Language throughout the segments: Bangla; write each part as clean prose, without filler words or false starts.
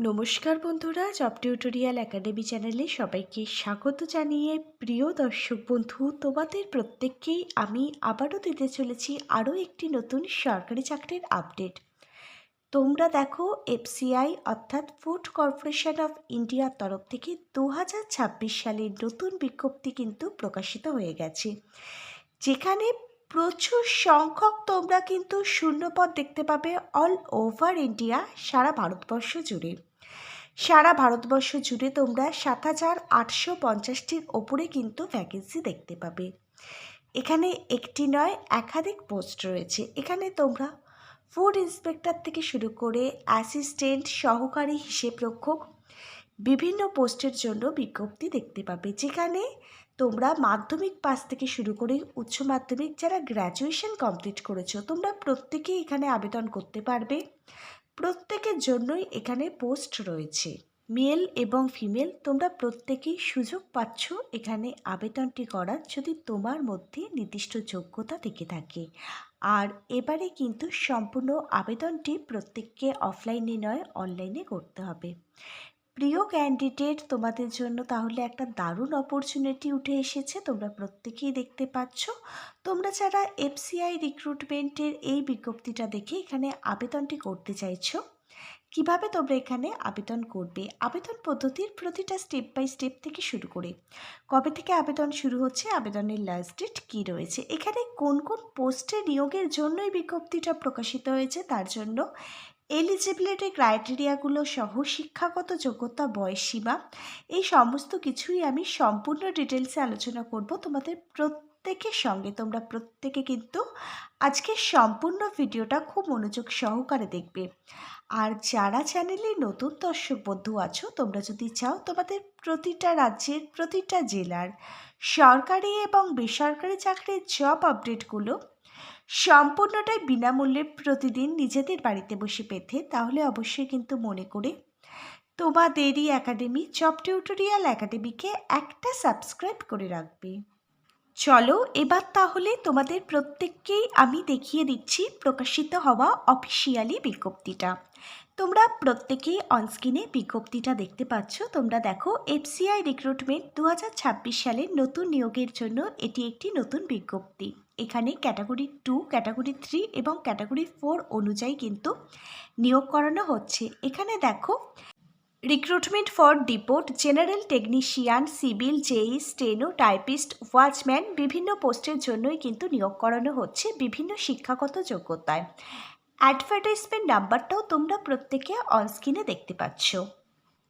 নমস্কার বন্ধুরা, জব টিউটোরিয়াল একাডেমি চ্যানেলে সবাইকে স্বাগত জানিয়ে প্রিয় দর্শক বন্ধু, তোমাদের প্রত্যেককেই আমি আবারও দিতে চলেছি আরও একটি নতুন সরকারি চাকরির আপডেট। তোমরা দেখো, এফসিআই অর্থাৎ ফুড কর্পোরেশন অফ ইন্ডিয়ার তরফ থেকে 2026 সালের নতুন বিজ্ঞপ্তি কিন্তু প্রকাশিত হয়ে গেছে, যেখানে প্রচুর সংখ্যক তোমরা কিন্তু শূন্যপদ দেখতে পাবে অল ওভার ইন্ডিয়া, সারা ভারতবর্ষ জুড়ে। সারা ভারতবর্ষ জুড়ে তোমরা 7,850টির ওপরে কিন্তু ভ্যাকেন্সি দেখতে পাবে। এখানে একটি নয়, একাধিক পোস্ট রয়েছে। এখানে তোমরা ফুড ইন্সপেক্টর থেকে শুরু করে অ্যাসিস্ট্যান্ট, সহকারী হিসেবরক্ষক, বিভিন্ন পোস্টের জন্য বিজ্ঞপ্তি দেখতে পাবে, যেখানে তোমরা মাধ্যমিক পাস থেকে শুরু করে উচ্চ মাধ্যমিক, যারা গ্র্যাজুয়েশন কমপ্লিট করেছো, তোমরা প্রত্যেকেই এখানে আবেদন করতে পারবে। প্রত্যেকের জন্যই এখানে পোস্ট রয়েছে, মেল এবং ফিমেল, তোমরা প্রত্যেকেই সুযোগ পাচ্ছ এখানে আবেদনটি করার, যদি তোমার মধ্যে নির্দিষ্ট যোগ্যতা থেকে থাকে। আর এবারে কিন্তু সম্পূর্ণ আবেদনটি প্রত্যেককে অফলাইনে নয়, অনলাইনে করতে হবে। প্রিয় ক্যান্ডিডেট, তোমাদের জন্য তাহলে একটা দারুণ অপরচুনিটি উঠে এসেছে, তোমরা প্রত্যেকেই দেখতে পাচ্ছ। তোমরা যারা এফসিআই রিক্রুটমেন্টের এই বিজ্ঞপ্তিটা দেখে এখানে আবেদনটি করতে চাইছো, কিভাবে তোমরা এখানে আবেদন করবে, আবেদন পদ্ধতির প্রতিটা স্টেপ বাই স্টেপ থেকে শুরু করে কবে থেকে আবেদন শুরু হচ্ছে, আবেদনের লাস্ট ডেট কী রয়েছে, এখানে কোন কোন পোস্টে নিয়োগের জন্য এই বিজ্ঞপ্তিটা প্রকাশিত হয়েছে, তার জন্য এলিজিবিলিটি ক্রাইটেরিয়াগুলো সহ শিক্ষাগত যোগ্যতা, বয়সসীমা, এই সমস্ত কিছুই আমি সম্পূর্ণ ডিটেলসে আলোচনা করব তোমাদের প্রত্যেকের সঙ্গে। তোমরা প্রত্যেকে কিন্তু আজকে সম্পূর্ণ ভিডিওটা খুব মনোযোগ সহকারে দেখবে। আর যারা চ্যানেলে নতুন দর্শক বন্ধু আছো, তোমরা যদি চাও তোমাদের প্রতিটা রাজ্যের প্রতিটা জেলার সরকারি এবং বেসরকারি চাকরির জব আপডেটগুলো সম্পূর্ণটাই বিনামূল্যে প্রতিদিন নিজেদের বাড়িতে বসে পেতে, তাহলে অবশ্যই কিন্তু মনে করে তোমাদেরই একাডেমি, জব টিউটোরিয়াল একাডেমিকে একটা সাবস্ক্রাইব করে রাখবে। চলো এবার তাহলে তোমাদের প্রত্যেককেই আমি দেখিয়ে দিচ্ছি প্রকাশিত হওয়া অফিসিয়ালি বিজ্ঞপ্তিটা। তোমরা প্রত্যেকেই অনস্ক্রিনে বিজ্ঞপ্তিটা দেখতে পাচ্ছ। তোমরা দেখো, এফসিআই রিক্রুটমেন্ট 2026 সালের নতুন নিয়োগের জন্য এটি একটি নতুন বিজ্ঞপ্তি। এখানে ক্যাটাগরি 2, ক্যাটাগরি 3 এবং ক্যাটাগরি 4 অনুযায়ী কিন্তু নিয়োগ করানো হচ্ছে। এখানে দেখো, recruitment for depot, general technician, civil, JE, steno, typist, watchman, বিভিন্ন পোস্টের জন্যই কিন্তু নিয়োগ করানো হচ্ছে বিভিন্ন শিক্ষাগত যোগ্যতায়। অ্যাডভার্টাইজমেন্ট নাম্বারটাও তোমরা প্রত্যেকে অনস্ক্রিনে দেখতে পাচ্ছ।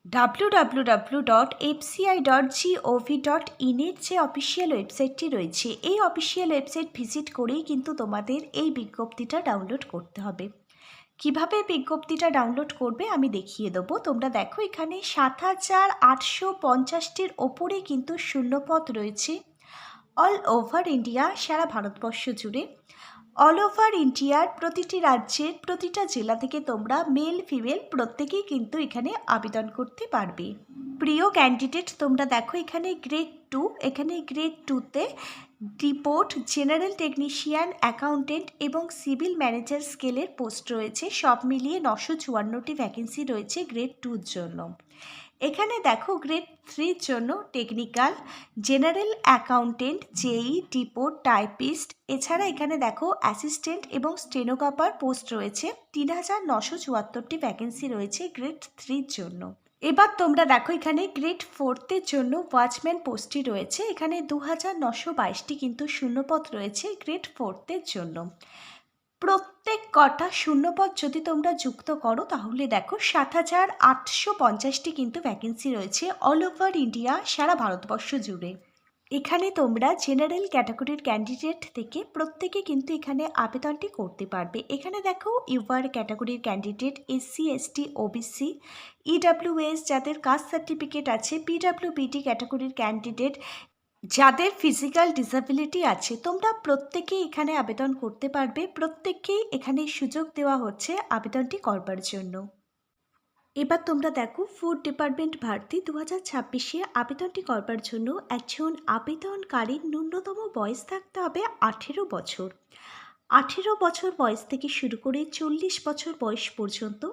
www.fci.gov.in এর যে অফিসিয়াল ওয়েবসাইটটি রয়েছে, এই অফিসিয়াল ওয়েবসাইট ভিজিট করেই কিন্তু তোমাদের এই বিজ্ঞপ্তিটা ডাউনলোড করতে হবে। কিভাবে বিজ্ঞপ্তিটা ডাউনলোড করবে আমি দেখিয়ে দেবো। তোমরা দেখো, এখানে 7,850টির ওপরে কিন্তু শূন্যপদ রয়েছে অল ওভার ইন্ডিয়া, সারা ভারতবর্ষ জুড়ে। অল ওভার ইন্ডিয়ার প্রতিটি রাজ্যের প্রতিটা জেলা থেকে তোমরা মেল ফিমেল প্রত্যেকেই কিন্তু এখানে আবেদন করতে পারবে। প্রিয় ক্যান্ডিডেট, তোমরা দেখো এখানে গ্রেড 2, এখানে গ্রেড 2তে ডিপোর্ট, জেনারেল টেকনিশিয়ান, অ্যাকাউন্টেন্ট এবং সিভিল ম্যানেজার স্কেলের পোস্ট রয়েছে। সব মিলিয়ে 954টি ভ্যাকেন্সি রয়েছে গ্রেড 2-র জন্য। এখানে দেখো, গ্রেড 3-র জন্য টেকনিক্যাল, জেনারেল অ্যাকাউন্টেন্ট, জেই, ডিপোর্ট, টাইপিস্ট, এছাড়া এখানে দেখো অ্যাসিস্ট্যান্ট এবং স্টেনোগ্রাফার পোস্ট রয়েছে। 3,974টি ভ্যাকেন্সি রয়েছে গ্রেড 3-র জন্য। এবার তোমরা দেখো, এখানে গ্রেড 4-এর জন্য ওয়াচম্যান পোস্টটি রয়েছে। এখানে 2,922টি কিন্তু শূন্যপদ রয়েছে গ্রেড 4-এর জন্য। প্রত্যেক কটা শূন্যপদ যদি তোমরা যুক্ত করো, তাহলে দেখো 7,850টি কিন্তু ভ্যাকেন্সি রয়েছে অল ওভার ইন্ডিয়া, সারা ভারতবর্ষ জুড়ে। এখানে তোমরা জেনারেল ক্যাটাগরির ক্যান্ডিডেট থেকে প্রত্যেকে কিন্তু এখানে আবেদনটি করতে পারবে। এখানে দেখো, ইউআর ক্যাটাগরির candidate, SC, ST, OBC, EWS, যাদের কাস্ট সার্টিফিকেট আছে, পিডাব্লিউবিডি ক্যাটাগরির ক্যান্ডিডেট, যাদের ফিজিক্যাল ডিসেবিলিটি আছে, তোমরা প্রত্যেকেই এখানে আবেদন করতে পারবে। প্রত্যেককেই এখানে সুযোগ দেওয়া হচ্ছে আবেদনটি করবার জন্য। এবার তোমরা দেখো, ফুড ডিপার্টমেন্ট ভারতী 2026-এ আবেদনটি করবার জন্য একজন আবেদনকারীর ন্যূনতম বয়স থাকতে হবে 18 বছর। 18 বছর বয়স থেকে শুরু করে 40 বছর বয়স পর্যন্ত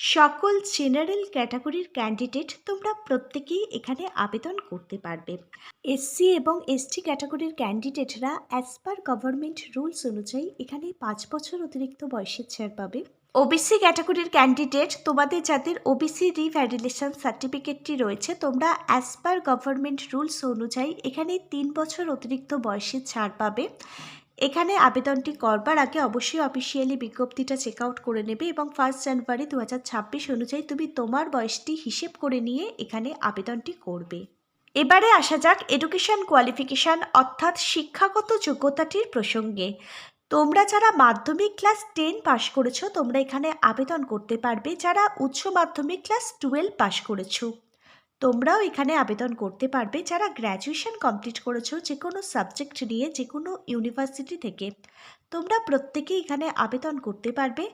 সকল জেনারেল ক্যাটাগরির ক্যান্ডিডেট তোমরা প্রত্যেকেই এখানে আবেদন করতে পারবে। এসসি এবং এসটি ক্যাটাগরির ক্যান্ডিডেটরা অ্যাজ পার গভর্নমেন্ট রুলস অনুযায়ী এখানে 5 বছর অতিরিক্ত বয়সের ছাড় পাবে। ওবিসি ক্যাটাগরির ক্যান্ডিডেট তোমাদের যাদের ওবিসি রিভ্যালিডেশন সার্টিফিকেটটি রয়েছে তোমরা অ্যাজ পার গভর্নমেন্ট রুলস অনুযায়ী এখানে 3 বছর অতিরিক্ত বয়সের ছাড় পাবে। এখানে আবেদনটি করবার আগে অবশ্যই অফিসিয়ালি বিজ্ঞপ্তিটা চেক আউট করে নেবে এবং 1 জানুয়ারি 2026 অনুযায়ী তুমি তোমার বয়সটি হিসেব করে নিয়ে এখানে আবেদনটি করবে। এবারে আসা যাক এডুকেশন কোয়ালিফিকেশান অর্থাৎ শিক্ষাগত যোগ্যতাটির প্রসঙ্গে। তোমরা যারা মাধ্যমিক ক্লাস 10 পাশ করেছো তোমরা এখানে আবেদন করতে পারবে। যারা উচ্চ মাধ্যমিক ক্লাস 12 পাশ করেছো তোমরাও এখানে আবেদন করতে পারবে। যারা গ্র্যাজুয়েশন কমপ্লিট করেছো যে কোনো সাবজেক্ট নিয়ে যে কোনো ইউনিভার্সিটি থেকে তোমরা প্রত্যেকেই এখানে আবেদন করতে পারবে।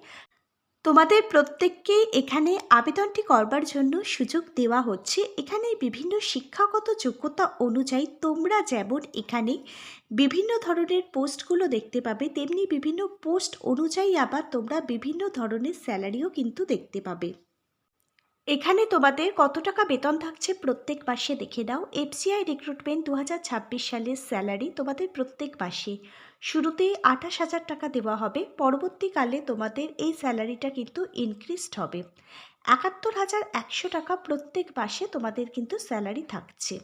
তোমাদের প্রত্যেককেই এখানে আবেদনটি করবার জন্য সুযোগ দেওয়া হচ্ছে। এখানে বিভিন্ন শিক্ষাগত যোগ্যতা অনুযায়ী তোমরা যেমন এখানে বিভিন্ন ধরনের পোস্টগুলো দেখতে পাবে, তেমনি বিভিন্ন পোস্ট অনুযায়ী আবার তোমরা বিভিন্ন ধরনের স্যালারিও কিন্তু দেখতে পাবে। এখানে তোমাদের কত টাকা বেতন থাকছে প্রত্যেক মাসে দেখে নাও। এফসিআই রিক্রুটমেন্ট 2026 সালের স্যালারি তোমাদের প্রত্যেক মাসে শুরুতেই 28,000 টাকা দেওয়া হবে। পরবর্তীকালে তোমাদের এই স্যালারিটা কিন্তু ইনক্রিজড হবে। 71,100 টাকা প্রত্যেক মাসে তোমাদের কিন্তু স্যালারি থাকছে।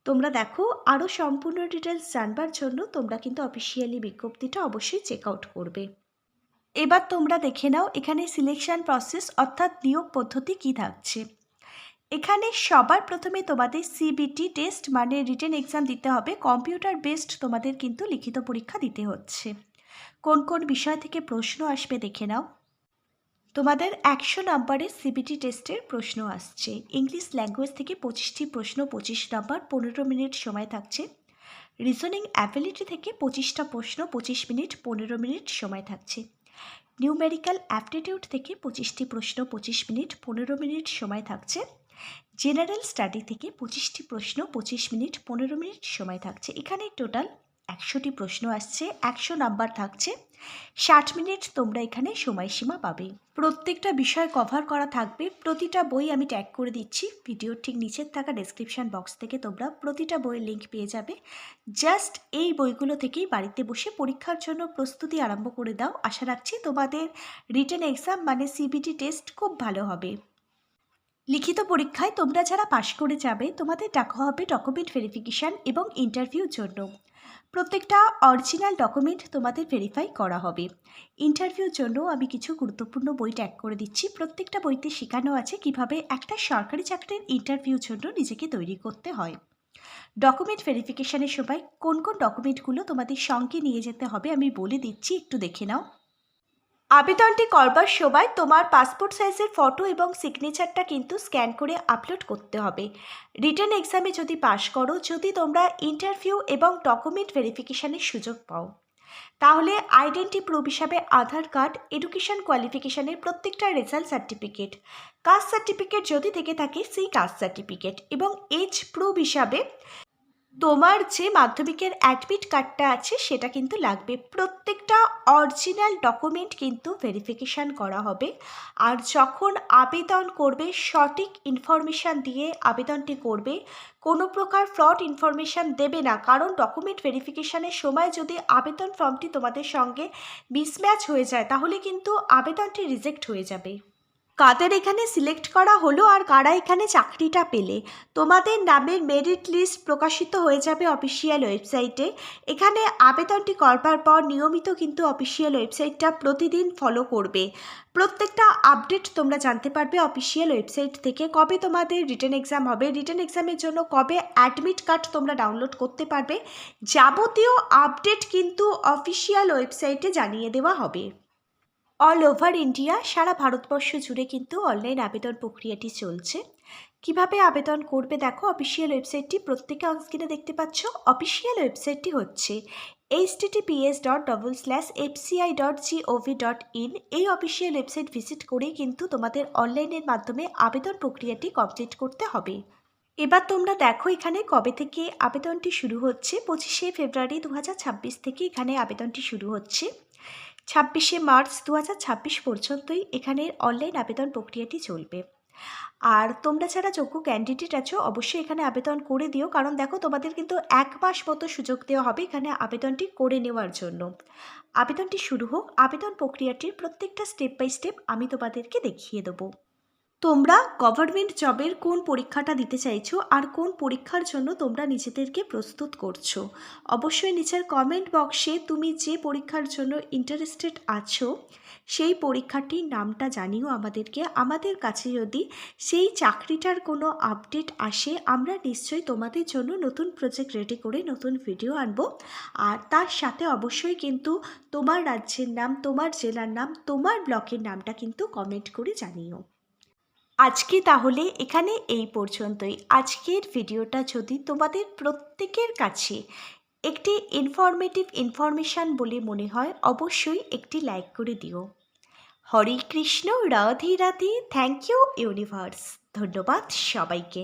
তোমরা দেখো আরও সম্পূর্ণ ডিটেলস জানবার জন্য তোমরা কিন্তু অফিসিয়ালি বিজ্ঞপ্তিটা অবশ্যই চেক আউট করবে। এবার তোমরা দেখে নাও এখানে সিলেকশন প্রসেস অর্থাৎ নিয়োগ পদ্ধতি কী থাকছে। এখানে সবার প্রথমে তোমাদের সিবিটি টেস্ট মানে রিটেন এক্সাম দিতে হবে। কম্পিউটার বেসড তোমাদের কিন্তু লিখিত পরীক্ষা দিতে হচ্ছে। কোন কোন বিষয় থেকে প্রশ্ন আসবে দেখে নাও। তোমাদের 100 নম্বরের সিবিটি টেস্টের প্রশ্ন আসছে। ইংলিশ ল্যাঙ্গুয়েজ থেকে 25টি প্রশ্ন, 25 নম্বর, 15 মিনিট সময় থাকছে। রিজনিং অ্যাবিলিটি থেকে 25টা প্রশ্ন, 25 মিনিট, 15 মিনিট সময় থাকছে। নিউমেরিক্যাল অ্যাপটিটিউড থেকে 25টি প্রশ্ন, 25 মিনিট, 15 মিনিট সময় থাকছে। জেনারেল স্টাডি থেকে 25টি প্রশ্ন, 25 মিনিট, 15 মিনিট সময় থাকছে। এখানে টোটাল 100টি প্রশ্ন আসছে, 100 নাম্বার থাকছে। 60 মিনিট তোমরা এখানে সময়সীমা পাবে। প্রত্যেকটা বিষয় কভার করা থাকবে। প্রতিটা বই আমি ট্যাগ করে দিচ্ছি। ভিডিওর ঠিক নিচের থাকা ডেসক্রিপশন বক্স থেকে তোমরা প্রতিটা বইয়ের লিঙ্ক পেয়ে যাবে। জাস্ট এই বইগুলো থেকেই বাড়িতে বসে পরীক্ষার জন্য প্রস্তুতি আরম্ভ করে দাও। আশা রাখছি তোমাদের রিটেন এক্সাম মানে সিবিটি টেস্ট খুব ভালো হবে। লিখিত পরীক্ষায় তোমরা যারা পাশ করে যাবে তোমাদের ডাকা হবে ডকুমেন্ট ভেরিফিকেশান এবং ইন্টারভিউর জন্য। প্রত্যেকটা অরিজিনাল ডকুমেন্ট তোমাদের ভেরিফাই করা হবে। ইন্টারভিউর জন্য আমি কিছু গুরুত্বপূর্ণ বই ট্যাগ করে দিচ্ছি। প্রত্যেকটা বইতে শেখানো আছে কিভাবে একটা সরকারি চাকরির ইন্টারভিউর জন্য নিজেকে তৈরি করতে হয়। ডকুমেন্ট ভেরিফিকেশানের সময় কোন কোন ডকুমেন্টগুলো তোমাদের সঙ্গে নিয়ে যেতে হবে আমি বলে দিচ্ছি, একটু দেখে নাও। আবেদনটি করবার সময় তোমার পাসপোর্ট সাইজের ফটো এবং সিগনেচারটা কিন্তু স্ক্যান করে আপলোড করতে হবে। রিটেন এক্সামে যদি পাশ করো, যদি তোমরা ইন্টারভিউ এবং ডকুমেন্ট ভেরিফিকেশানের সুযোগ পাও, তাহলে আইডেন্টি প্রুফ হিসাবে আধার কার্ড, এডুকেশন কোয়ালিফিকেশানের প্রত্যেকটা রেজাল্ট সার্টিফিকেট, কাস্ট সার্টিফিকেট যদি থেকে থাকে সেই কাস্ট সার্টিফিকেট এবং এজ প্রুফ হিসাবে তোমার যে মাধ্যমিকের অ্যাডমিট কার্ডটা আছে সেটা কিন্তু লাগবে। প্রত্যেকটা অরিজিনাল ডকুমেন্ট কিন্তু ভেরিফিকেশান করা হবে। আর যখন আবেদন করবে সঠিক ইনফরমেশান দিয়ে আবেদনটি করবে, কোনো প্রকার ফ্রড ইনফরমেশান দেবে না। কারণ ডকুমেন্ট ভেরিফিকেশানের সময় যদি আবেদন ফর্মটি তোমাদের সঙ্গে মিসম্যাচ হয়ে যায় তাহলে কিন্তু আবেদনটি রিজেক্ট হয়ে যাবে। কাদের এখানে সিলেক্ট করা হলো আর কারা এখানে চাকরিটা পেলে, তোমাদের নামের মেরিট লিস্ট প্রকাশিত হয়ে যাবে অফিসিয়াল ওয়েবসাইটে। এখানে আবেদনটি করবার পর নিয়মিত কিন্তু অফিসিয়াল ওয়েবসাইটটা প্রতিদিন ফলো করবে। প্রত্যেকটা আপডেট তোমরা জানতে পারবে অফিসিয়াল ওয়েবসাইট থেকে। কবে তোমাদের রিটেন এক্সাম হবে, রিটেন এক্সামের জন্য কবে অ্যাডমিট কার্ড তোমরা ডাউনলোড করতে পারবে, যাবতীয় আপডেট কিন্তু অফিসিয়াল ওয়েবসাইটে জানিয়ে দেওয়া হবে। অল ওভার ইন্ডিয়া, সারা ভারতবর্ষ জুড়ে কিন্তু অনলাইন আবেদন প্রক্রিয়াটি চলছে। কিভাবে আবেদন করবে দেখো, অফিসিয়াল ওয়েবসাইটটি প্রত্যেকে অনস্ক্রিনে দেখতে পাচ্ছ। অফিসিয়াল ওয়েবসাইটটি হচ্ছে https://fci.gov.in। এই অফিসিয়াল ওয়েবসাইট ভিজিট করে কিন্তু তোমাদের অনলাইনের মাধ্যমে আবেদন প্রক্রিয়াটি কমপ্লিট করতে হবে। এবার তোমরা দেখো এখানে কবে থেকে আবেদনটি শুরু হচ্ছে। 25শে ফেব্রুয়ারি 2026 থেকে এখানে আবেদনটি শুরু হচ্ছে। 26 মার্চ 2026 পর্যন্তই এখানের অনলাইন আবেদন প্রক্রিয়াটি চলবে। আর তোমরা যারা যোগ্য ক্যান্ডিডেট আছো অবশ্যই এখানে আবেদন করে দিও, কারণ দেখো তোমাদের কিন্তু 1 মাস মতো সুযোগ দেওয়া হবে এখানে আবেদনটি করে নেওয়ার জন্য। আবেদনটি শুরু হোক, আবেদন প্রক্রিয়াটির প্রত্যেকটা স্টেপ বাই স্টেপ আমি তোমাদেরকে দেখিয়ে দেবো। তোমরা গভর্নমেন্ট জবের কোন পরীক্ষাটা দিতে চাইছো আর কোন পরীক্ষার জন্য তোমরা নিজেদেরকে প্রস্তুত করছো, অবশ্যই নিচের কমেন্ট বক্সে তুমি যে পরীক্ষার জন্য ইন্টারেস্টেড আছো সেই পরীক্ষাটির নামটা জানিও আমাদেরকে। আমাদের কাছে যদি সেই চাকরিটার কোনো আপডেট আসে আমরা নিশ্চয়ই তোমাদের জন্য নতুন প্রজেক্ট রেডি করে নতুন ভিডিও আনবো। আর তার সাথে অবশ্যই কিন্তু তোমার রাজ্যের নাম, তোমার জেলার নাম, তোমার ব্লকের নামটা কিন্তু কমেন্ট করে জানিও। আজকে তাহলে এখানে এই পর্যন্তই। আজকের ভিডিওটা যদি তোমাদের প্রত্যেকের কাছে একটি ইনফরমেশান বলে মনে হয় অবশ্যই একটি লাইক করে দিও। Hare Krishna, Radhe Radhe, thank you universe. ধন্যবাদ সবাইকে।